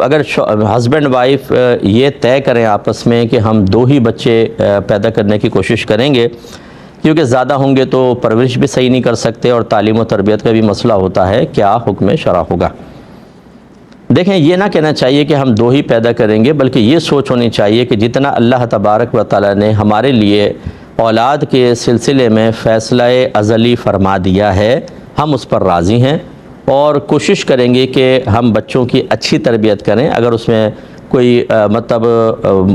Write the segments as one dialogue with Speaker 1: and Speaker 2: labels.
Speaker 1: اگر husband wife یہ طے کریں آپس میں کہ ہم 2 ہی بچے پیدا کرنے کی کوشش کریں گے، کیونکہ زیادہ ہوں گے تو پرورش بھی صحیح نہیں کر سکتے اور تعلیم و تربیت کا بھی مسئلہ ہوتا ہے، کیا حکم شرع ہوگا؟ دیکھیں، یہ نہ کہنا چاہیے کہ ہم 2 ہی پیدا کریں گے، بلکہ یہ سوچ ہونی چاہیے کہ جتنا اللہ تبارک و تعالی نے ہمارے لیے اولاد کے سلسلے میں فیصلہ ازلی فرما دیا ہے، ہم اس پر راضی ہیں اور کوشش کریں گے کہ ہم بچوں کی اچھی تربیت کریں۔ اگر اس میں کوئی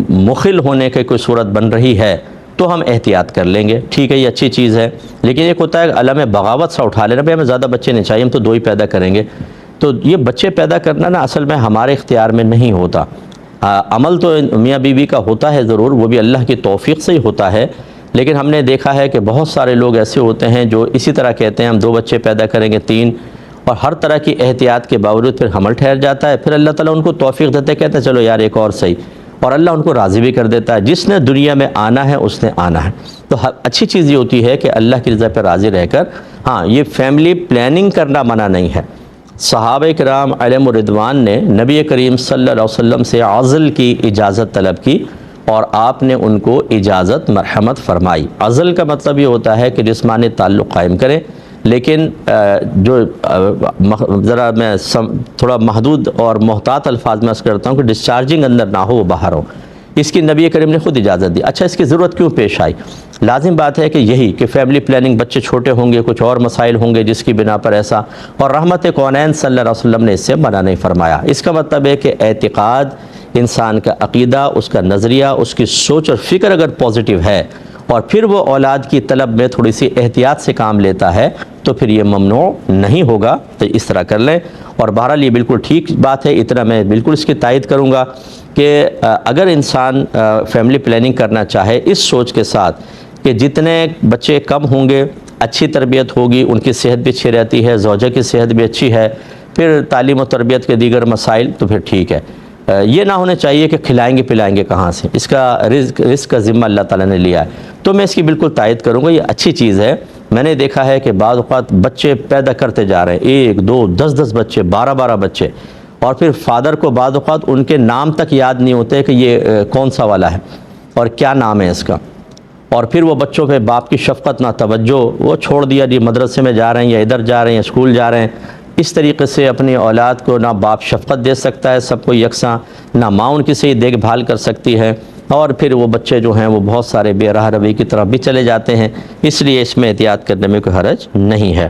Speaker 1: مخل ہونے کی کوئی صورت بن رہی ہے تو ہم احتیاط کر لیں گے، ٹھیک ہے، یہ اچھی چیز ہے۔ لیکن ایک ہوتا ہے علم بغاوت سا اٹھا لینا، ہمیں زیادہ بچے نہیں چاہیے، ہم تو 2 ہی پیدا کریں گے۔ تو یہ بچے پیدا کرنا نا اصل میں ہمارے اختیار میں نہیں ہوتا۔ عمل تو میاں بیوی کا ہوتا ہے ضرور، وہ بھی اللہ کی توفیق سے ہی ہوتا ہے، لیکن ہم نے دیکھا ہے کہ بہت سارے لوگ ایسے ہوتے ہیں جو اسی طرح کہتے ہیں ہم 2 بچے پیدا کریں گے، 3، اور ہر طرح کی احتیاط کے باوجود پھر حمل ٹھہر جاتا ہے، پھر اللہ تعالیٰ ان کو توفیق دیتے کہتے ہیں چلو یار ایک اور صحیح، اور اللہ ان کو راضی بھی کر دیتا ہے۔ جس نے دنیا میں آنا ہے اس نے آنا ہے۔ تو اچھی چیز یہ ہوتی ہے کہ اللہ کی رضا پہ راضی رہ کر، ہاں، یہ فیملی پلاننگ کرنا منع نہیں ہے۔ صحابہ کرام علیہم الرضوان نے نبی کریم صلی اللہ علیہ وسلم سے عزل کی اجازت طلب کی اور آپ نے ان کو اجازت مرحمت فرمائی۔ عزل کا مطلب یہ ہوتا ہے کہ جسمانی تعلق قائم کریں، لیکن جو ذرا میں تھوڑا محدود اور محتاط الفاظ میں عرض کرتا ہوں کہ ڈسچارجنگ اندر نہ ہو، وہ باہر ہو، اس کی نبی کریم نے خود اجازت دی۔ اچھا، اس کی ضرورت کیوں پیش آئی؟ لازم بات ہے کہ یہی کہ فیملی پلاننگ، بچے چھوٹے ہوں گے، کچھ اور مسائل ہوں گے جس کی بنا پر ایسا، اور رحمت کونین صلی اللہ علیہ وسلم نے اس سے منع نہیں فرمایا۔ اس کا مطلب ہے کہ اعتقاد، انسان کا عقیدہ، اس کا نظریہ، اس کی سوچ اور فکر اگر پازیٹیو ہے اور پھر وہ اولاد کی طلب میں تھوڑی سی احتیاط سے کام لیتا ہے تو پھر یہ ممنوع نہیں ہوگا، تو اس طرح کر لیں۔ اور بہرحال یہ بالکل ٹھیک بات ہے، اتنا میں بالکل اس کی تائید کروں گا کہ اگر انسان فیملی پلاننگ کرنا چاہے اس سوچ کے ساتھ کہ جتنے بچے کم ہوں گے اچھی تربیت ہوگی، ان کی صحت بھی اچھی رہتی ہے، زوجہ کی صحت بھی اچھی ہے، پھر تعلیم و تربیت کے دیگر مسائل، تو پھر ٹھیک ہے۔ یہ نہ ہونا چاہیے کہ کھلائیں گے پلائیں گے کہاں سے، اس کا رزق کا ذمہ اللہ تعالیٰ نے لیا ہے، تو میں اس کی بالکل تائید کروں گا، یہ اچھی چیز ہے۔ میں نے دیکھا ہے کہ بعض اوقات بچے پیدا کرتے جا رہے ہیں، 1، 2، 10 بچے، 12 بچے، اور پھر فادر کو بعض اوقات ان کے نام تک یاد نہیں ہوتے کہ یہ کون سا والا ہے اور کیا نام ہے اس کا، اور پھر وہ بچوں پہ باپ کی شفقت نہ توجہ، وہ چھوڑ دیا جی مدرسے میں جا رہے ہیں یا ادھر جا رہے ہیں یا اسکول جا رہے ہیں۔ اس طریقے سے اپنی اولاد کو نہ باپ شفقت دے سکتا ہے سب کو یکساں، نہ ماں ان کی صحیح دیکھ بھال کر سکتی ہے، اور پھر وہ بچے جو ہیں وہ بہت سارے بے راہ روی کی طرف بھی چلے جاتے ہیں۔ اس لیے اس میں احتیاط کرنے میں کوئی حرج نہیں ہے۔